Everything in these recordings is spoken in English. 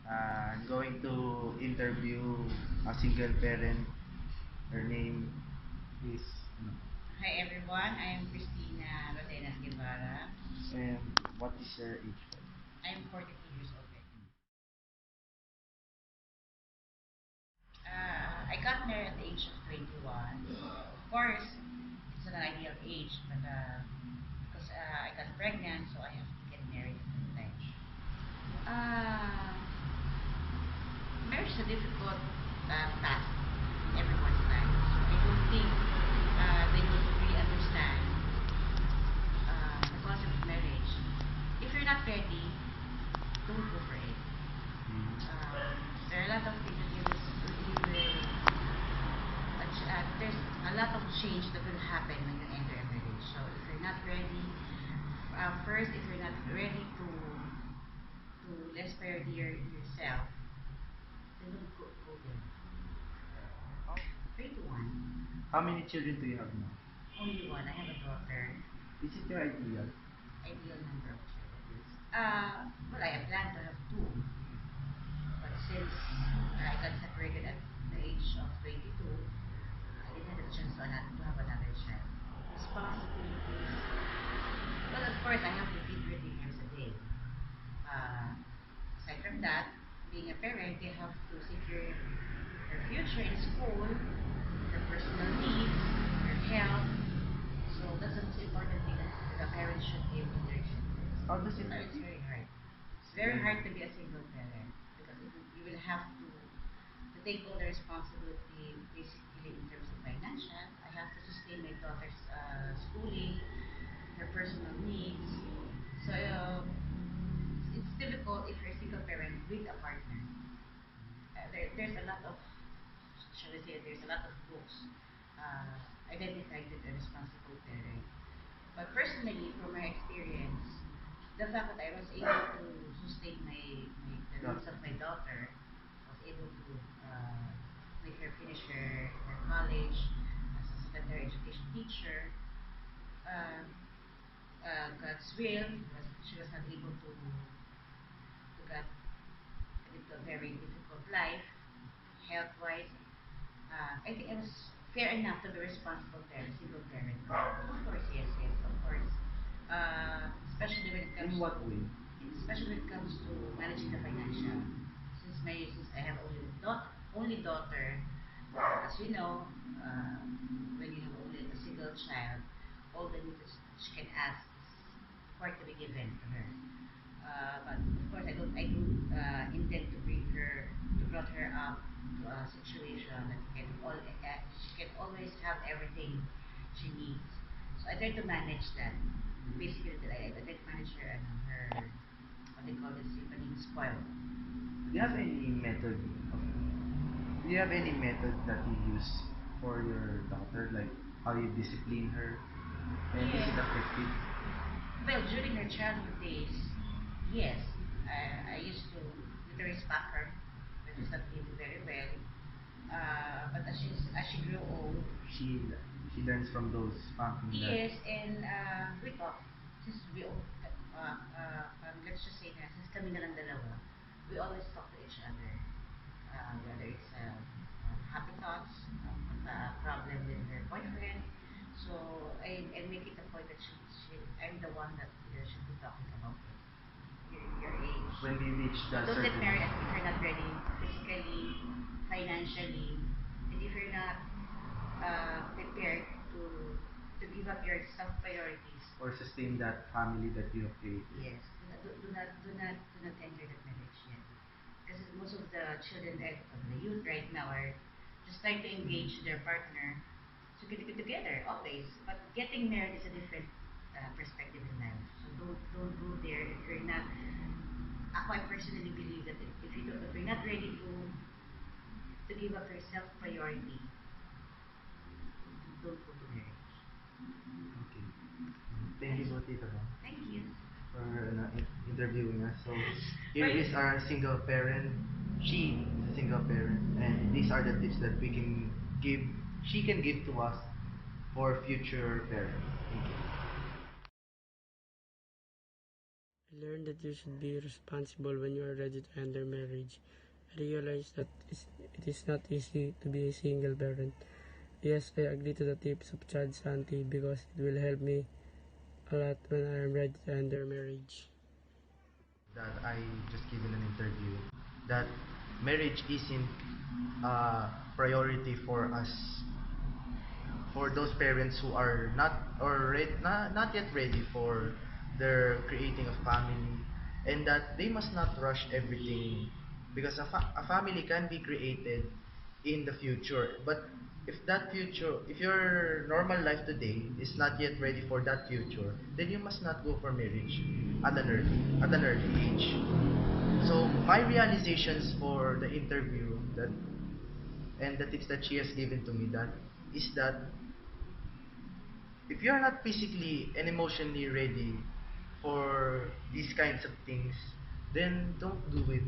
I'm going to interview a single parent. Her name is ano, Hi everyone, I am Christina Rodenas Guevara. and what is her age? I am 42 years old. I got married at the age of 21. Of course, it's an ideal age, but because I got pregnant, so I have to get married at that time. Uh, Marriage is a difficult task in everyone's life. So I don't think they would really understand the concept of marriage. If you're not ready, don't go for it. There are a lot of things that there's a lot of change that will happen when you enter a marriage. So if you're not ready, first, if you're not ready to less priority yourself, then don't go there. How, 3 to 1. how many children do you have now? Only one. I have a daughter. Is it your ideal? Ideal number of children. Well, I have planned to have two, but since I got separated at the age of 22, I didn't have a chance to have another child. Responsibilities. Well, of course, I have to feed her 3 times a day. Aside from that, being a parent, you have to secure her future in school, her personal needs, her health. So that's the most important thing that a parent should give to their children. How does it? It's very hard. It's very hard to be a single parent because you will have to take all the responsibility, basically in terms of financial. I have to sustain my daughter's schooling, her personal needs. So it's difficult if you're a single parent with a partner. There's a lot of, shall we say, there's a lot of books identified with a responsible parent. But personally, from my experience, the fact that I was able to sustain the needs of my daughter, was able to make her finish her college as a secondary education teacher. Uh, God's will, she was not able to get into a very difficult life, health-wise. I think it was fair enough to be responsible parent, single parent. Of course, yes, yes, of course. Especially when it comes In what way? especially when it comes to managing the financial. Since I have only daughter, as you know, when you have only a single child, all the needs that she can ask is for it to be given to her. But of course, I don't intend to brought her up to a situation that she can always have everything she needs. So I try to manage that. Basically, I try to manage her what they call this, yung pagiging spoiled. Do you have any method? Do you have any method that you use for your daughter, like how you discipline her, and is Yes. it effective? Well, during her childhood days, yes, I used to literally smack her, but she's not doing very well. But as she grew old, She she learns from those spanking that. yes, and we talk. Since we all, let's just say na, since kami na lang dalawa, we always talk to each other. Whether it's happy thoughts, a problem with her boyfriend. So I make it a point that I'm the one that should be talking about it. Your age. When we reach So that don't get certain married if you're not ready physically, financially, and if you're not prepared to give up your self priorities. or sustain that family that you have created. Yes, do not enter that marriage yet. Because most of the children, of the youth right now are just trying to engage their partner to get together always. But getting married is a different perspective in life. So don't go there if you're not. I personally believe that if you're not ready to give up your self priority, don't go to marriage. Okay. Thank you so Tita Bang, Thank you. for interviewing us. So here Right. is our single parent. She is a single parent, and these are the tips that we can give. She can give to us for future parents. Thank you. I learned that you should be responsible when you are ready to enter marriage. I realized that it is not easy to be a single parent. Yes, I agree to the tips of Chad's auntie because it will help me a lot when I am ready to enter marriage. That I just given an interview that marriage isn't a priority for us, for those parents who are not yet ready for their creating a family, and that they must not rush everything because a family can be created in the future. But if your normal life today is not yet ready for that future, then you must not go for marriage at an early age. So my realizations for the interview that and the tips that she has given to me that is that if you're not physically and emotionally ready for these kinds of things, then don't do it.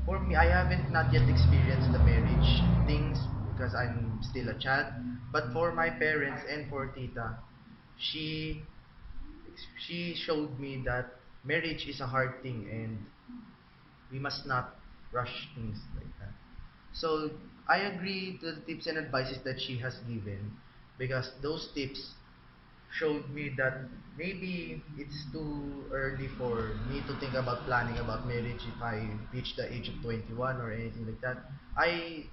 For me, I haven't not yet experienced the marriage things because I'm still a child. But for my parents and for Tita, she she showed me that marriage is a hard thing and we must not rush things like that. So I agree to the tips and advices that she has given because those tips showed me that maybe it's too early for me to think about planning about marriage if I reach the age of 21 or anything like that.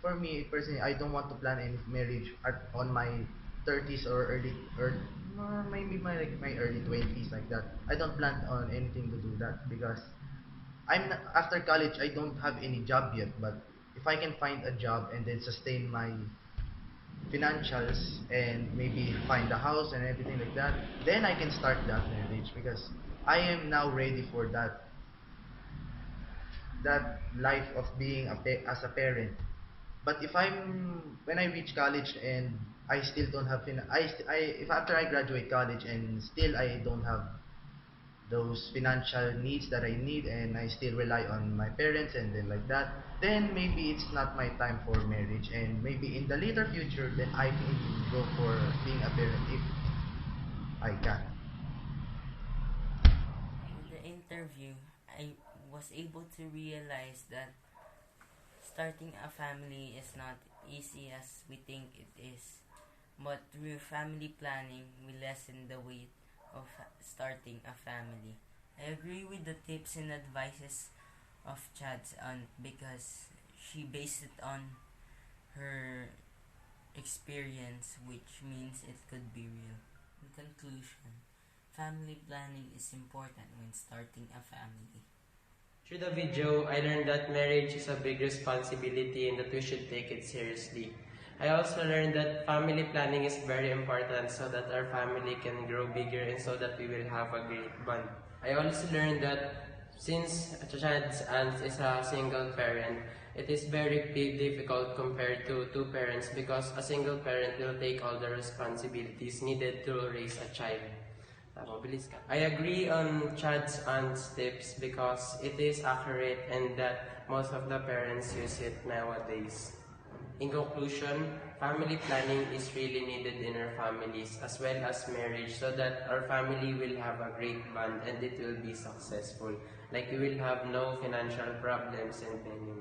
For me personally, I don't want to plan any marriage on my 30s or maybe my early 20s like that. I don't plan on anything to do that because after college. I don't have any job yet, but if I can find a job and then sustain my financials and maybe find a house and everything like that, then I can start that marriage because I am now ready for that life of being as a parent. But if I'm when I reach college and I still don't have if after I graduate college and still I don't have those financial needs that I need and I still rely on my parents and then like that, then maybe it's not my time for marriage and maybe in the later future then I can go for being a parent if I can. In the interview, I was able to realize that starting a family is not easy as we think it is. But through family planning, we lessen the weight of starting a family. I agree with the tips and advices of Chad's aunt because she based it on her experience, which means it could be real. In conclusion, family planning is important when starting a family. Through the video, I learned that marriage is a big responsibility and that we should take it seriously. I also learned that family planning is very important so that our family can grow bigger and so that we will have a great bond. I also learned that since Chad's aunt is a single parent, it is very difficult compared to two parents because a single parent will take all the responsibilities needed to raise a child. I agree on Chad's aunt's tips because it is accurate and that most of the parents use it nowadays. In conclusion, family planning is really needed in our families as well as marriage so that our family will have a great bond and it will be successful. Like we will have no financial problems and many more.